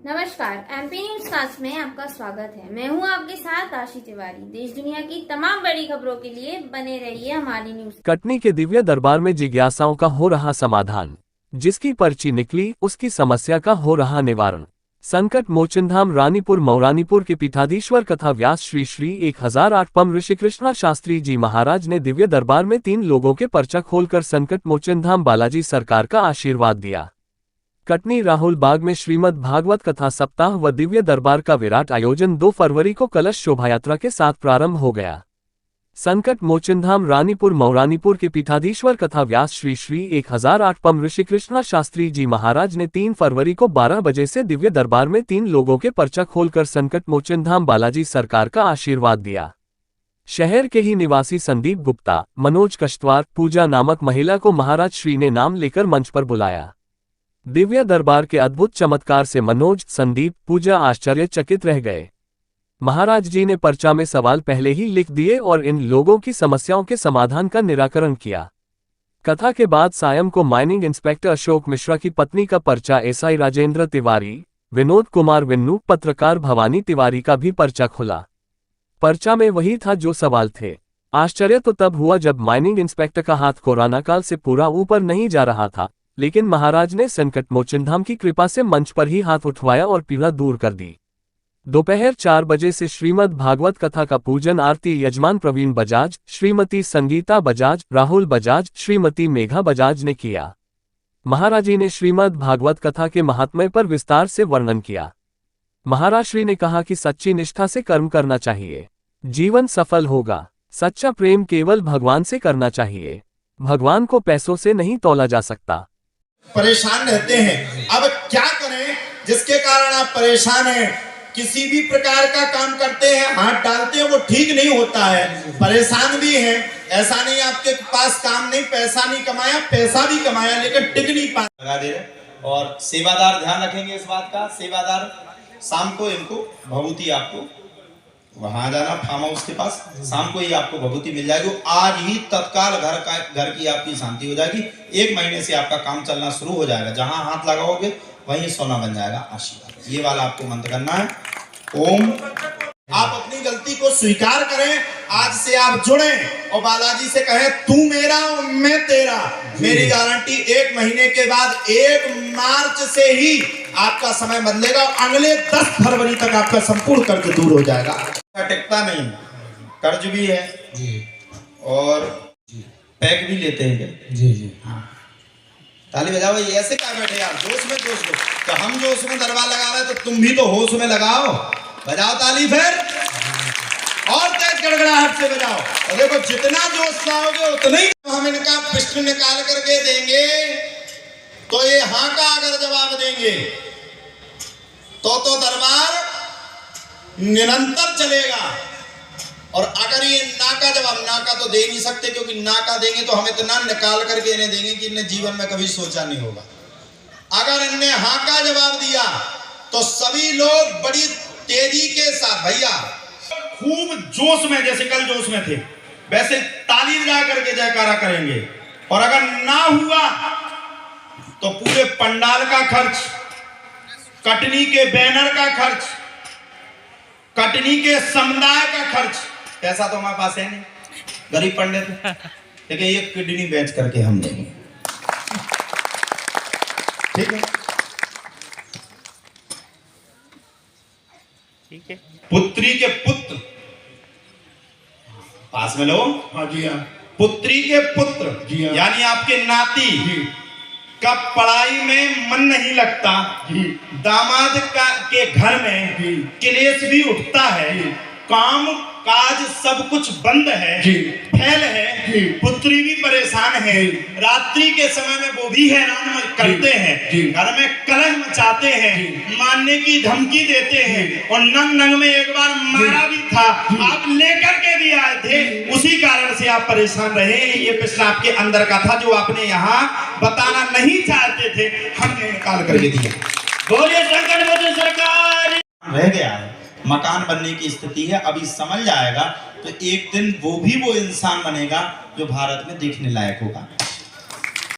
नमस्कार, MP news cast में आपका स्वागत है। मैं हूं आपके साथ आशी तिवारी। देश दुनिया की तमाम बड़ी खबरों के लिए बने रहिए हमारी न्यूज। कटनी के दिव्य दरबार में जिज्ञासाओं का हो रहा समाधान, जिसकी पर्ची निकली उसकी समस्या का हो रहा निवारण। संकट मोचन धाम रानीपुर मौरानीपुर के पीठाधीश्वर कथा व्यास श्री श्री 1008 पम ऋषि कृष्णा शास्त्री जी महाराज ने दिव्य दरबार में 3 लोगों के पर्चा खोलकर संकट मोचन धाम बालाजी सरकार का आशीर्वाद दिया। कटनी राहुल बाग में श्रीमद् भागवत कथा सप्ताह व दिव्य दरबार का विराट आयोजन 2 फरवरी को कलश शोभायात्रा के साथ प्रारंभ हो गया। संकट मोचन धाम रानीपुर मौरानीपुर के पीठाधीश्वर कथा व्यास श्री श्री 1008 पम ऋषि कृष्णा शास्त्री जी महाराज ने 3 फरवरी को 12 बजे से दिव्य दरबार में 3 लोगों के पर्चा खोलकर संकट मोचन धाम बालाजी सरकार का आशीर्वाद दिया। शहर के ही निवासी संदीप गुप्ता, मनोज कश्तवार, पूजा नामक महिला को महाराज श्री ने नाम लेकर मंच पर बुलाया। दिव्य दरबार के अद्भुत चमत्कार से मनोज, संदीप, पूजा आश्चर्यचकित रह गए। महाराज जी ने पर्चा में सवाल पहले ही लिख दिए और इन लोगों की समस्याओं के समाधान का निराकरण किया। कथा के बाद सायं को माइनिंग इंस्पेक्टर अशोक मिश्रा की पत्नी का पर्चा, एसआई राजेंद्र तिवारी, विनोद कुमार विन्नू, पत्रकार भवानी तिवारी का भी पर्चा खुला। पर्चा में वही था जो सवाल थे। आश्चर्य तो तब हुआ जब माइनिंग इंस्पेक्टर का हाथ कोरोना काल से पूरा ऊपर नहीं जा रहा था, लेकिन महाराज ने संकट मोचन धाम की कृपा से मंच पर ही हाथ उठवाया और पीड़ा दूर कर दी। दोपहर 4 बजे से श्रीमद् भागवत कथा का पूजन आरती यजमान प्रवीण बजाज, श्रीमती संगीता बजाज, राहुल बजाज, श्रीमती मेघा बजाज ने किया। महाराज जी ने श्रीमद् भागवत कथा के महात्म्य पर विस्तार से वर्णन किया। महाराज श्री ने कहा कि सच्ची निष्ठा से कर्म करना चाहिए, जीवन सफल होगा। सच्चा प्रेम केवल भगवान से करना चाहिए, भगवान को पैसों से नहीं तौला जा सकता। परेशान रहते हैं, अब क्या करें जिसके कारण आप परेशान हैं। किसी भी प्रकार का काम करते हैं, हाथ डालते हैं, वो ठीक नहीं होता है, परेशान भी हैं। ऐसा नहीं आपके पास काम नहीं, पैसा नहीं कमाया, पैसा भी कमाया लेकिन टिक नहीं पाया। लगा दे रहे और सेवादार ध्यान रखेंगे इस बात का। सेवादार शाम को इनको भभूति, आपको वहां जाना फार्म हाउस के पास, शाम को ही आपको भभूति मिल जाएगी। आज ही तत्काल घर की आपकी शांति हो जाएगी। 1 महीने से आपका काम चलना शुरू हो जाएगा। जहां हाथ लगाओगे वहीं सोना बन जाएगा। आशीर्वाद ये वाला आपको मंत्र करना है। ओम। आप अपनी गलती को स्वीकार करें, आज से आप जुड़े और बालाजी से कहें तू मेरा मैं तेरा। मेरी गारंटी 1 महीने के बाद 1 मार्च से ही आपका समय बदलेगा। अगले 10 फरवरी तक आपका संपूर्ण कर्ज दूर हो जाएगा। टिकता नहीं, कर्ज भी है जी, और पैक भी लेते हैं जी जी। हाँ, ताली बजाओ। ये ऐसे क्या बैठे यार, जोश में जोश में। तो हम जोश में दरबार लगा रहे हैं तो तुम भी तो होश में लगाओ, बजाओ ताली फिर और तेज गड़गड़ाहट से बजाओ। और देखो जितना जोश लाओगे उतना ही हम इनका पिष्ट निकाल करके देंगे। तो ये हाँ का अगर जवाब देंगे तो दरबार निरंतर चलेगा। और अगर ये ना का जवाब, ना का तो दे नहीं सकते, क्योंकि ना का देंगे तो हम इतना निकाल करके इन्हें देंगे कि इन्हें जीवन में कभी सोचा नहीं होगा। अगर इन्हें हाँ का जवाब दिया तो सभी लोग बड़ी तेजी के साथ, भैया खूब जोश में, जैसे कल जोश में थे वैसे ताली बजा करके जयकारा करेंगे। और अगर ना हुआ तो पूरे पंडाल का खर्च, कटनी के बैनर का खर्च, कटनी के समुदाय का खर्च, पैसा तो हमारे पास है नहीं, गरीब पंडित, लेकिन ये किडनी बेच करके हम देंगे। ठीक है, ठीक है। पुत्री के पुत्र पास में लो। हाँ जी हाँ। पुत्री के पुत्र जी हाँ, यानी आपके नाती जी का पढ़ाई में मन नहीं लगता जी, दामाद के घर में जी क्लेश भी उठता है जी, काम काज सब कुछ बंद है जी, फैल है जी, पुत्री भी परेशान है, रात्रि के समय में वो भी हैरान करते हैं, घर में कलह मचाते हैं, मारने की धमकी देते हैं, और नंग नंग में एक बार मारा भी था, आप लेकर के भी आए थे, उसी कारण से आप परेशान रहे। ये पिछला आपके अंदर का था जो आपने यहाँ बताना नहीं चाहते थे, हमने निकाल करके दिया। बोलिए शंकर मोदी सरकार। रह गया है, मकान बनने की स्थिति है, अभी समझ जाएगा तो एक दिन वो भी वो इंसान बनेगा जो भारत में देखने लायक होगा।